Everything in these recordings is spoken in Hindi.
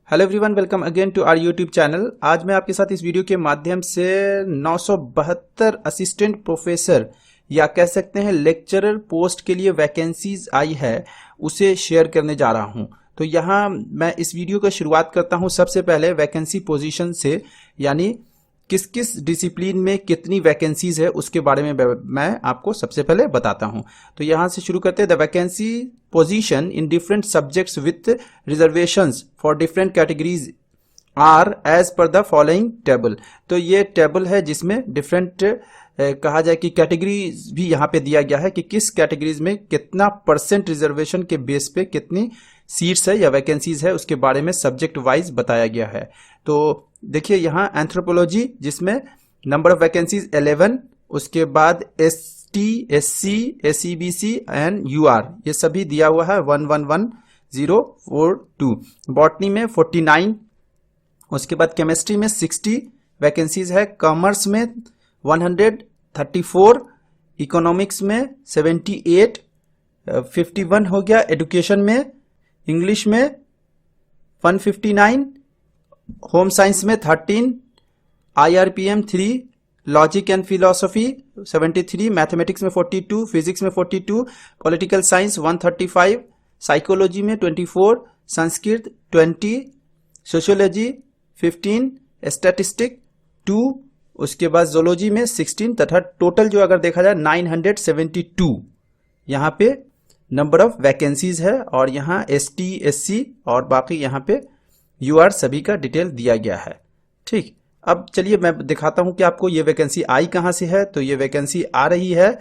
Hello everyone, welcome again to our YouTube channel. आज मैं आपके साथ इस वीडियो के माध्यम से 972 असिस्टेंट प्रोफेसर या कह सकते हैं लेक्चरर पोस्ट के लिए वैकेंसीज आई है, उसे शेयर करने जा रहा हूं। तो यहाँ मैं इस वीडियो का शुरुआत करता हूं सबसे पहले वैकेंसी पोजीशन से, यानी किस किस डिसिप्लिन में कितनी वैकेंसीज है उसके बारे में मैं आपको सबसे पहले बताता हूं। तो यहां से शुरू करते हैं। The vacancy position in different subjects with reservations for different categories are as per the following table. तो ये टेबल है जिसमें डिफरेंट कहा जाए कि कैटेगरीज भी यहाँ पे दिया गया है कि किस कैटेगरीज में कितना परसेंट रिजर्वेशन के बेस पे कितनी सीट्स है या वैकेंसीज है, उसके बारे में सब्जेक्ट वाइज बताया गया है। तो देखिए यहाँ एंथ्रोपोलॉजी जिसमें नंबर ऑफ वैकेंसीज 11, उसके बाद ST, SC, SEBC and UR ये सभी दिया हुआ है 111042। बॉटनी में 49, उसके बाद केमिस्ट्री में 60 वैकेंसीज है, कॉमर्स में 134, इकोनॉमिक्स में 78, 51 हो गया, एजुकेशन में इंग्लिश में 159, होम साइंस में 13, IRPM 3, logic and philosophy 73, mathematics में 42, फिजिक्स में 42, पॉलिटिकल साइंस 135, साइकोलॉजी में 24, संस्कृत 20, सोशियोलॉजी 15, स्टैटिस्टिक 2, उसके बाद जोलॉजी में 16 तथा टोटल जो अगर देखा जाए 972 यहाँ पे नंबर ऑफ वैकेंसीज है। और यहाँ ST, SC और बाकी यहाँ पे UR सभी का डिटेल दिया गया है। ठीक, अब चलिए मैं दिखाता हूं कि आपको ये वैकेंसी आई कहां से है। तो ये वैकेंसी आ रही है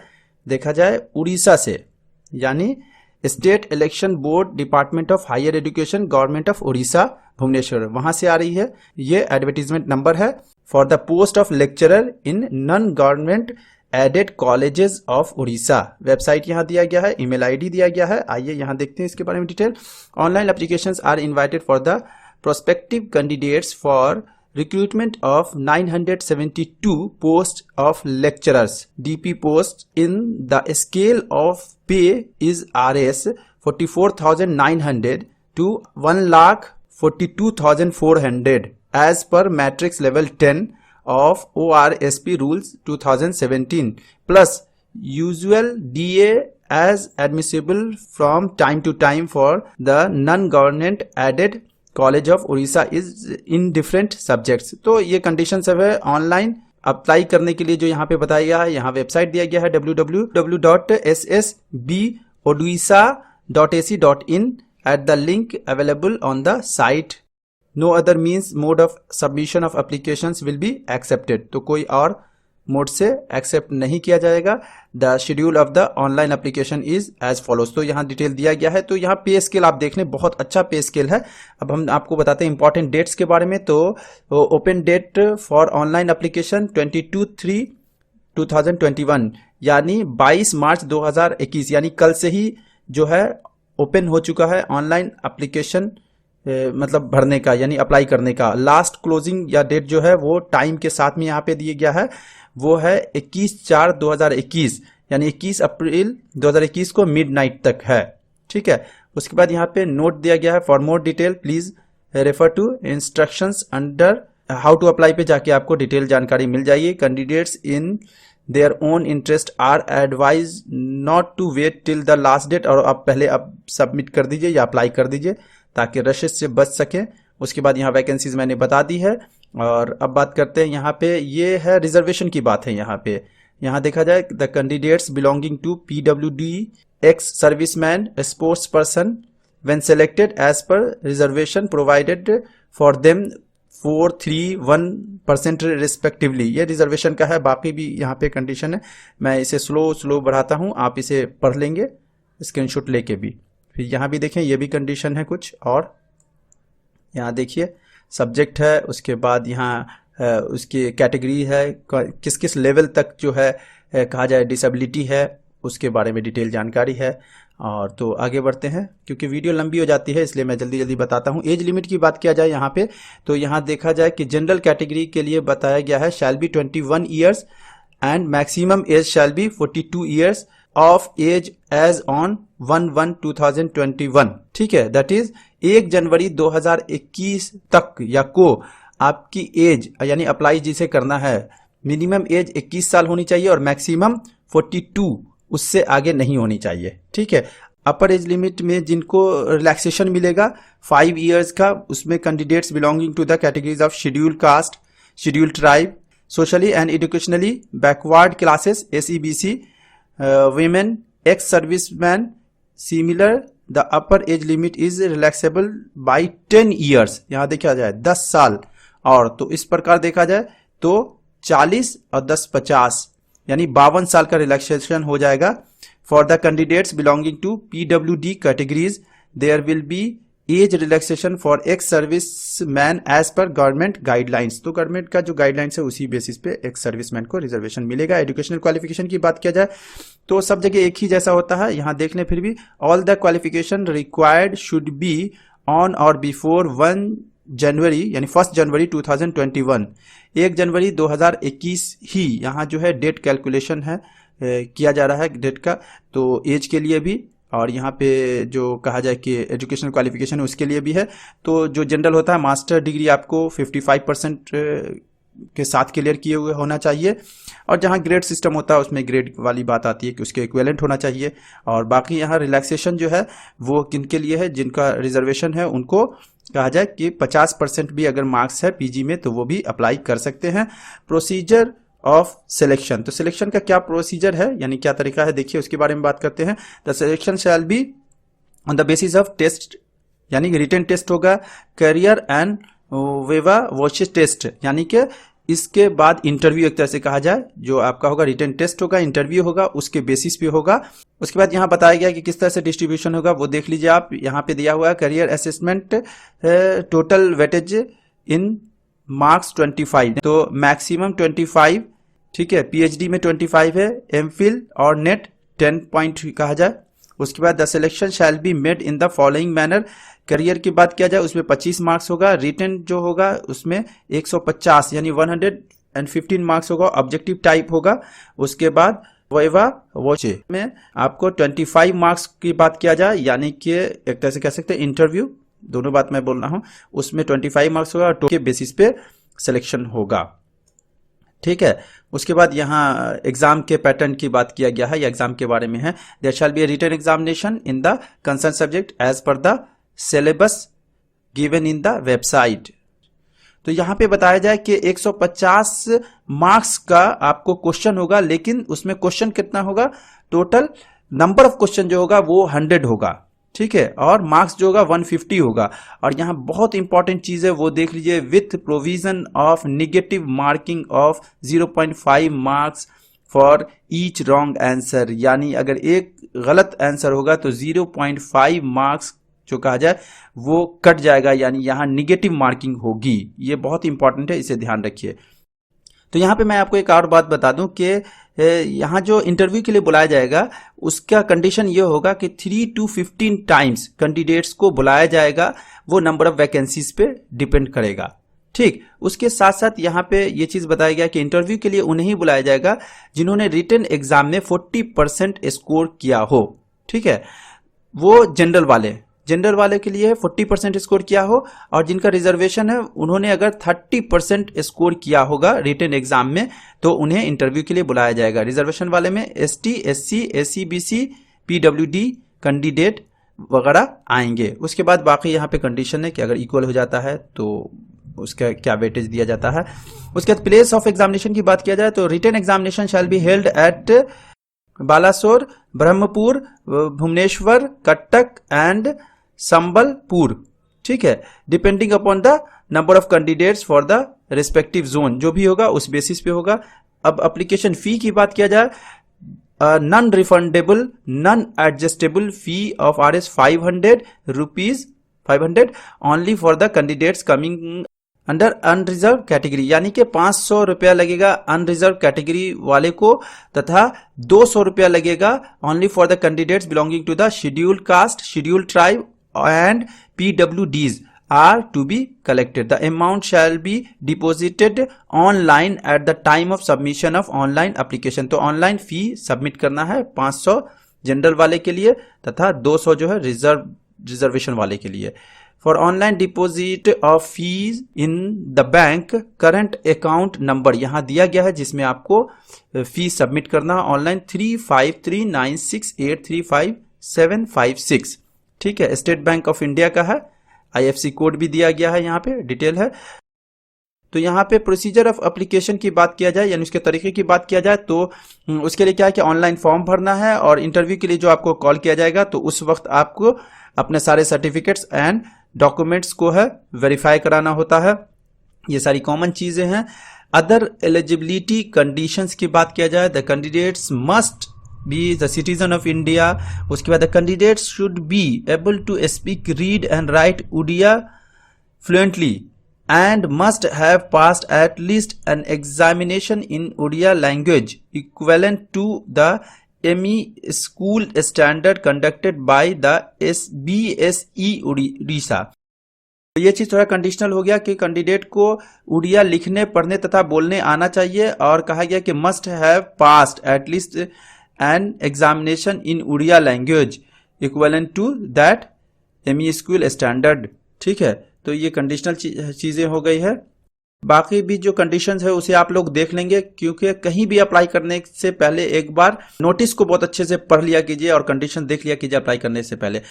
देखा जाए उड़ीसा से, यानी state election board department of higher education government of Orissa Bhubaneswar, वहां से आ रही है। ये एडवर्टीजमेंट नंबर है for the post of lecturer in non government aided colleges of Orissa. Website यहाँ दिया गया है, ईमेल ID दिया गया है। आइए यहाँ देखते हैं इसके बारे में detail. Online applications are invited for the prospective candidates for recruitment of 972 posts of lecturers DP posts in the scale of pay is Rs 44,900 to 1,42,400 as per matrix level 10 of ORSP rules 2017 plus usual DA as admissible from time to time for the non-government added college of Orissa is in different subjects. तो ये कंडीशन सब है ऑनलाइन अप्लाई करने के लिए जो यहाँ पे बताया गया है। यहाँ वेबसाइट दिया गया है www.ssbodysa.ac.in at the link available on the site. No other means mode of submission of applications will be accepted. तो कोई और मोड से एक्सेप्ट नहीं किया जाएगा। The schedule of the online application is as follows. तो यहाँ डिटेल दिया गया है। तो यहाँ पे स्केल आप देख लें, बहुत अच्छा पे स्केल है। अब हम आपको बताते हैं इंपॉर्टेंट डेट्स के बारे में। तो open date for online application 22/3/2021 यानी 22 मार्च 2021, यानी कल से ही जो है ओपन हो चुका है ऑनलाइन एप्लीकेशन मतलब भरने का, यानी अप्लाई करने का। लास्ट क्लोजिंग या डेट जो है वो टाइम के साथ में यहाँ पे दिया गया है, वो है 21/4/2021 यानी 21 अप्रैल 2021 को मिडनाइट तक है। ठीक है, उसके बाद यहाँ पे नोट दिया गया है for more detail please refer to instructions under how to apply पे जाके आपको डिटेल जानकारी मिल जाएगी। Candidates in their own interest are advise not to wait till the last date, और आप पहले अब सबमिट कर दीजिए या अप्लाई कर दीजिए ताकि रशेस से बच सके। उसके बाद यहाँ वैकेंसीज मैंने बता दी है। और अब बात करते हैं यहाँ पे, ये है रिजर्वेशन की बात है। यहाँ पे यहाँ देखा जाए the candidates belonging to PWD ex serviceman sports person when selected as per reservation provided for them 431% respectively. ये रिजर्वेशन का है, बाकी भी यहाँ पे कंडीशन है। मैं इसे स्लो बढ़ाता हूँ, आप इसे पढ़ लेंगे स्क्रीनशॉट लेके भी। फिर यहाँ भी देखें, ये भी कंडीशन है कुछ। और यहाँ देखिए सब्जेक्ट है, उसके बाद यहाँ उसकी कैटेगरी है, किस किस लेवल तक जो है कहा जाए डिसेबिलिटी है, उसके बारे में डिटेल जानकारी है। और तो आगे बढ़ते हैं, क्योंकि वीडियो लंबी हो जाती है इसलिए मैं जल्दी बताता हूँ। एज लिमिट की बात किया जाए यहाँ पे, तो यहाँ देखा जाए कि जनरल कैटेगरी के लिए बताया गया है shall be 21 years and maximum age shall be 42 years. Of age age on 1/1/2021, ठीक है, दैट इज 1 जनवरी 2021 तक या को आपकी एज यानी अप्लाई जिसे करना है, मिनिमम एज 21 साल होनी चाहिए और मैक्सिमम 42, उससे आगे नहीं होनी चाहिए, ठीक है। अपर एज लिमिट में जिनको रिलैक्सेशन मिलेगा 5 इयर्स का, उसमें candidates belonging to the categories of scheduled caste, scheduled tribe, socially and educationally backward classes SEBC, women, ex-serviceman, similar, the upper age limit is relaxable by 10 years, यहाँ देखा जाए 10 साल, और तो इस प्रकार देखा जाए तो 40 और 10 50 यानी 52 साल का रिलैक्सेशन हो जाएगा। For the candidates belonging to PWD categories there will be age relaxation for ex service man as per government guidelines, तो गवर्नमेंट का जो गाइडलाइंस है उसी बेसिस पे एक्स सर्विस मैन को रिजर्वेशन मिलेगा। एजुकेशनल क्वालिफिकेशन की बात किया जाए तो सब जगह एक ही जैसा होता है, यहाँ देख लें फिर भी all the qualification required should be on और बिफोर 1 जनवरी यानी 1 जनवरी 2021, 1 जनवरी 2021 ही यहाँ जो है डेट कैलकुलेशन है किया जा रहा है डेट का, तो एज के लिए भी और यहाँ पे जो कहा जाए कि एजुकेशनल क्वालिफिकेशन है उसके लिए भी है। तो जो जनरल होता है मास्टर डिग्री आपको 55% के साथ क्लियर किए हुए होना चाहिए, और जहाँ ग्रेड सिस्टम होता है उसमें ग्रेड वाली बात आती है कि उसके इक्विवेलेंट होना चाहिए। और बाकी यहाँ रिलैक्सेशन जो है वो किनके लिए है, जिनका रिजर्वेशन है उनको कहा जाए कि 50% भी अगर मार्क्स है पीजी में तो वो भी अप्लाई कर सकते हैं। प्रोसीजर ऑफ सिलेक्शन, तो सिलेक्शन का क्या प्रोसीजर है यानी क्या तरीका है, देखिए उसके बारे में बात करते हैं। The selection shall be on the basis of test यानी रिटन टेस्ट होगा, career and viva voce test यानी कि इसके बाद इंटरव्यू एक तरह से कहा जाए, जो आपका होगा रिटन टेस्ट होगा, इंटरव्यू होगा, उसके बेसिस पे होगा। उसके बाद यहाँ बताया गया कि किस तरह से डिस्ट्रीब्यूशन होगा वो देख लीजिए आप, यहाँ पे दिया हुआ है career assessment total weightage in marks 25, तो मैक्सिमम 25, ठीक है, PhD में 25 है, MPhil और नेट 10 पॉइंट कहा जाए। उसके बाद the selection shall be made in the following manner, career की बात किया जाए उसमें 25 मार्क्स होगा, रिटन जो होगा उसमें 150 यानी 115 मार्क्स होगा, ऑब्जेक्टिव टाइप होगा। उसके बाद वाइवा वॉचे में आपको 25 मार्क्स की बात किया जाए यानी कि एक तरह से कह सकते हैं इंटरव्यू, दोनों बात मैं बोल रहा हूं, उसमें 25 मार्क्स होगा, टो के बेसिस पे सिलेक्शन होगा, ठीक है। उसके बाद यहाँ एग्जाम के पैटर्न की बात किया गया है या एग्जाम के बारे में है। There shall be a written examination in the concern subject as per the syllabus given in the website, तो यहाँ पे बताया जाए कि 150 मार्क्स का आपको क्वेश्चन होगा, लेकिन उसमें क्वेश्चन कितना होगा, टोटल नंबर ऑफ क्वेश्चन जो होगा वो 100 होगा, ठीक है, और मार्क्स जो होगा 150 होगा। और यहाँ बहुत इंपॉर्टेंट चीज है वो देख लीजिए, with provision of negative marking of 0.5 marks for each wrong answer, यानी अगर एक गलत आंसर होगा तो 0.5 मार्क्स जो कहा जाए वो कट जाएगा, यानी यहाँ निगेटिव मार्किंग होगी। ये बहुत इंपॉर्टेंट है, इसे ध्यान रखिए। तो यहाँ पे मैं आपको एक और बात बता दूं कि यहाँ जो इंटरव्यू के लिए बुलाया जाएगा उसका कंडीशन ये होगा कि 3 to 15 टाइम्स कैंडिडेट्स को बुलाया जाएगा, वो नंबर ऑफ वैकेंसीज पे डिपेंड करेगा, ठीक। उसके साथ साथ यहाँ पे ये चीज बताया गया कि इंटरव्यू के लिए उन्हें ही बुलाया जाएगा जिन्होंने रिटन एग्जाम में 40% स्कोर किया हो, ठीक है, वो जनरल वाले के लिए 40% स्कोर किया हो, और जिनका रिजर्वेशन है उन्होंने अगर 30% स्कोर किया होगा रिटन एग्जाम में तो उन्हें इंटरव्यू के लिए बुलाया जाएगा। रिजर्वेशन वाले में ST, SC, SEBC, PWD candidate वगैरह आएंगे। उसके बाद बाकी यहाँ पे कंडीशन है कि अगर इक्वल हो जाता है तो उसका क्या वेटेज दिया जाता है। उसके बाद प्लेस ऑफ एग्जामिनेशन की बात किया जाए तो written examination shall be held at Balasore, Brahmapur, Bhubaneswar, Cuttack and Sambalpur, ठीक है, depending upon the number of candidates for the respective zone, जो भी होगा उस बेसिस पे होगा। अब एप्लीकेशन फी की बात किया जाए, non refundable non adjustable fee of RS 500 rupees 500 only for the candidates coming under unreserved category, यानी कि 500 रुपया लगेगा अनरिजर्व कैटेगरी वाले को, तथा 200 रुपया लगेगा only for the candidates belonging to the scheduled caste, scheduled tribe and PWDs। are to be collected. The amount shall be deposited online at the time of submission of online application. तो ऑनलाइन फी सबमिट करना है 500 जनरल वाले के लिए तथा 200 जो है रिजर्वेशन वाले के लिए. For online deposit of fees in the bank current account number यहाँ दिया गया है जिसमें आपको फीस सबमिट करना है ऑनलाइन 353968355756. ठीक है, स्टेट बैंक ऑफ इंडिया का है. IFC कोड भी दिया गया है, यहाँ पे डिटेल है. तो यहाँ पे प्रोसीजर ऑफ एप्लीकेशन की बात किया जाए यानी उसके तरीके की बात किया जाए तो उसके लिए क्या है कि ऑनलाइन फॉर्म भरना है और इंटरव्यू के लिए जो आपको कॉल किया जाएगा तो उस वक्त आपको अपने सारे सर्टिफिकेट्स एंड डॉक्यूमेंट्स को है वेरीफाई कराना होता है. ये सारी कॉमन चीजें हैं. अदर एलिजिबिलिटी कंडीशंस की बात किया जाए, the candidates must be the citizen of India. उसके बाद the candidates should be able to speak, read and write Odia fluently and must have passed at least an examination in Odia language equivalent to the ME school standard conducted by the BSE Odisha. ये चीज थोड़ा कंडीशनल हो गया कि कैंडिडेट को उड़िया लिखने पढ़ने तथा बोलने आना चाहिए और कहा गया कि must have passed at least an examination in Oriya language equivalent to that ME school standard. ठीक है, तो ये कंडीशनल चीजें हो गई है. बाकी भी जो कंडीशंस है उसे आप लोग देख लेंगे क्योंकि कहीं भी अप्लाई करने से पहले एक बार नोटिस को बहुत अच्छे से पढ़ लिया कीजिए और कंडीशन देख लिया कीजिए अप्लाई करने से पहले.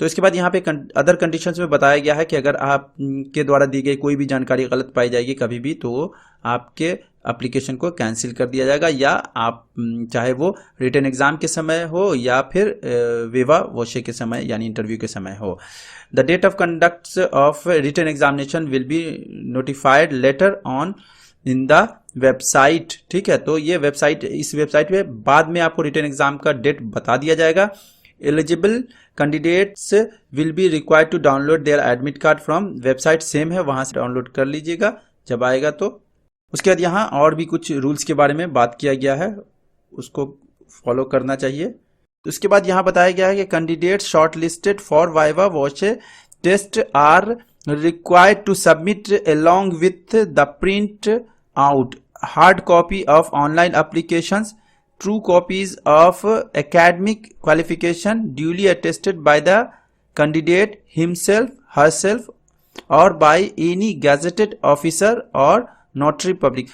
तो इसके बाद यहाँ पे अदर कंडीशंस में बताया गया है कि अगर आपके द्वारा दी गई कोई भी जानकारी गलत पाई जाएगी कभी भी तो आपके एप्लीकेशन को कैंसिल कर दिया जाएगा या आप चाहे वो रिटन एग्जाम के समय हो या फिर विवा वोशे के समय यानी इंटरव्यू के समय हो. The date of conduct of written examination will be notified later on in the website. ठीक है, तो ये वेबसाइट इस वेबसाइट पे बाद में आपको रिटन एग्जाम का डेट बता दिया जाएगा. Eligible candidates will be required to download their admit card from website same है वहां से डाउनलोड कर लीजिएगा जब आएगा तो. उसके बाद यहाँ और भी कुछ रूल्स के बारे में बात किया गया है उसको फॉलो करना चाहिए. उसके बाद यहाँ बताया गया है कि candidates short listed for viva voce test are required to submit along with the print out hard copy of online applications, true copies of academic qualification duly attested by the candidate himself, herself or by any gazetted officer or notary public.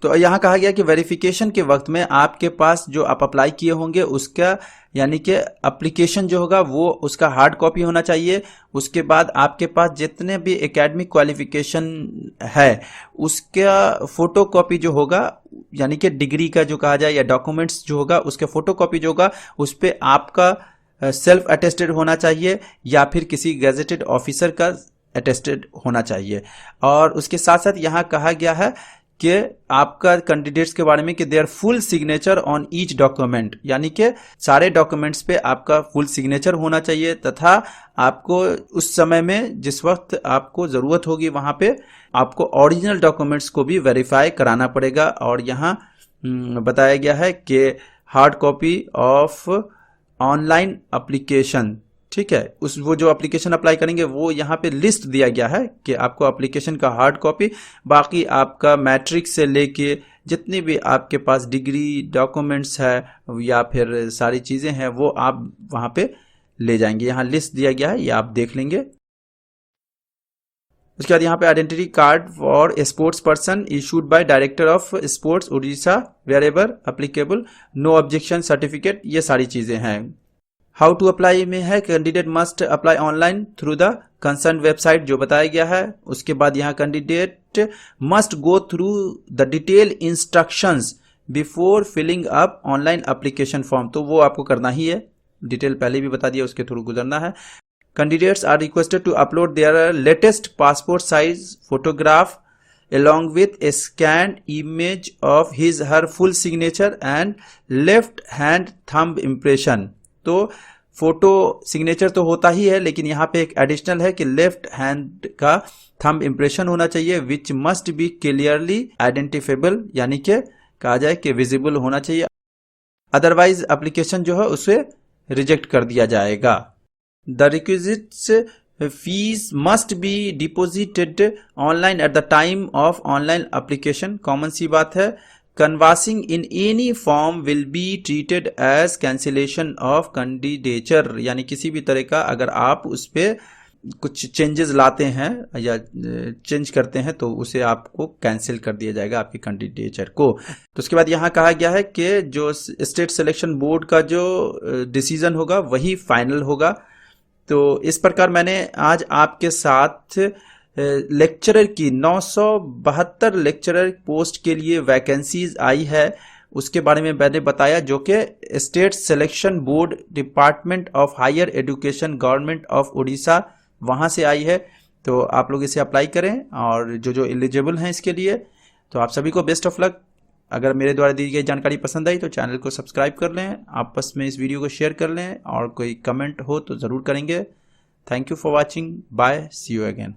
तो यहाँ कहा गया कि वेरिफिकेशन के वक्त में आपके पास जो आप अप्लाई किए होंगे उसका यानी कि एप्लीकेशन जो होगा वो उसका हार्ड कॉपी होना चाहिए. उसके बाद आपके पास जितने भी एकेडमिक क्वालिफिकेशन है उसका फोटो कॉपी जो होगा यानी कि डिग्री का जो कहा जाए या डॉक्यूमेंट्स जो होगा उसके फोटो कॉपी जो होगा उस पर आपका सेल्फ अटेस्टेड होना चाहिए या फिर किसी गैजेटेड ऑफिसर का अटेस्टेड होना चाहिए. और उसके साथ साथ यहाँ कहा गया है कि आपका कैंडिडेट्स के बारे में कि there full signature on each document यानी कि सारे डॉक्यूमेंट्स पे आपका फुल सिग्नेचर होना चाहिए तथा आपको उस समय में जिस वक्त आपको ज़रूरत होगी वहाँ पे आपको ओरिजिनल डॉक्यूमेंट्स को भी वेरीफाई कराना पड़ेगा. और यहाँ बताया गया है कि hard copy of online application. ठीक है, वो जो एप्लीकेशन अप्लाई करेंगे वो यहाँ पे लिस्ट दिया गया है कि आपको एप्लीकेशन का हार्ड कॉपी, बाकी आपका मैट्रिक से लेके जितनी भी आपके पास डिग्री डॉक्यूमेंट्स है या फिर सारी चीज़ें हैं वो आप वहाँ पे ले जाएंगे. यहाँ लिस्ट दिया गया है, ये आप देख लेंगे. उसके बाद यहाँ पे identity card for sports person issued by director of sports Orissa wherever applicable, no objection certificate, ये सारी चीज़ें हैं. हाउ टू अप्लाई में है candidate must apply online through the concern website जो बताया गया है. उसके बाद यहाँ candidate must go through the detail instructions before filling up online application form. तो वो आपको करना ही है, डिटेल पहले भी बता दिया, उसके थ्रू गुजरना है. Candidates are requested to upload their latest passport size photograph along with a scanned image of his her full signature and left hand thumb impression. तो फोटो सिग्नेचर तो होता ही है लेकिन यहाँ पे एक एडिशनल है कि लेफ्ट हैंड का थंब इम्प्रेशन होना चाहिए which must be clearly identifiable यानी कि कहा जाए कि विजिबल होना चाहिए, अदरवाइज एप्लीकेशन जो है उसे रिजेक्ट कर दिया जाएगा. The requisites fees must be deposited online at the time of online application। Common सी बात है। Canvassing in any form will be treated as cancellation of candidature, यानी किसी भी तरह का अगर आप उस पर कुछ चेंजेस लाते हैं या चेंज करते हैं तो उसे आपको कैंसिल कर दिया जाएगा आपकी कैंडिडेचर को। तो उसके बाद यहाँ कहा गया है कि जो स्टेट सिलेक्शन बोर्ड का जो डिसीजन होगा वही फाइनल होगा। तो इस प्रकार मैंने आज आपके साथ लेक्चरर की 972 लेक्चरर पोस्ट के लिए वैकेंसीज आई है उसके बारे में मैंने बताया, जो कि state selection board department of higher education government of Orissa वहाँ से आई है। तो आप लोग इसे अप्लाई करें और जो एलिजिबल हैं इसके लिए। तो आप सभी को बेस्ट ऑफ लक। अगर मेरे द्वारा दी गई जानकारी पसंद आई तो चैनल को सब्सक्राइब कर लें, आपस में इस वीडियो को शेयर कर लें और कोई कमेंट हो तो ज़रूर करेंगे। Thank you for watching. Bye, see you again.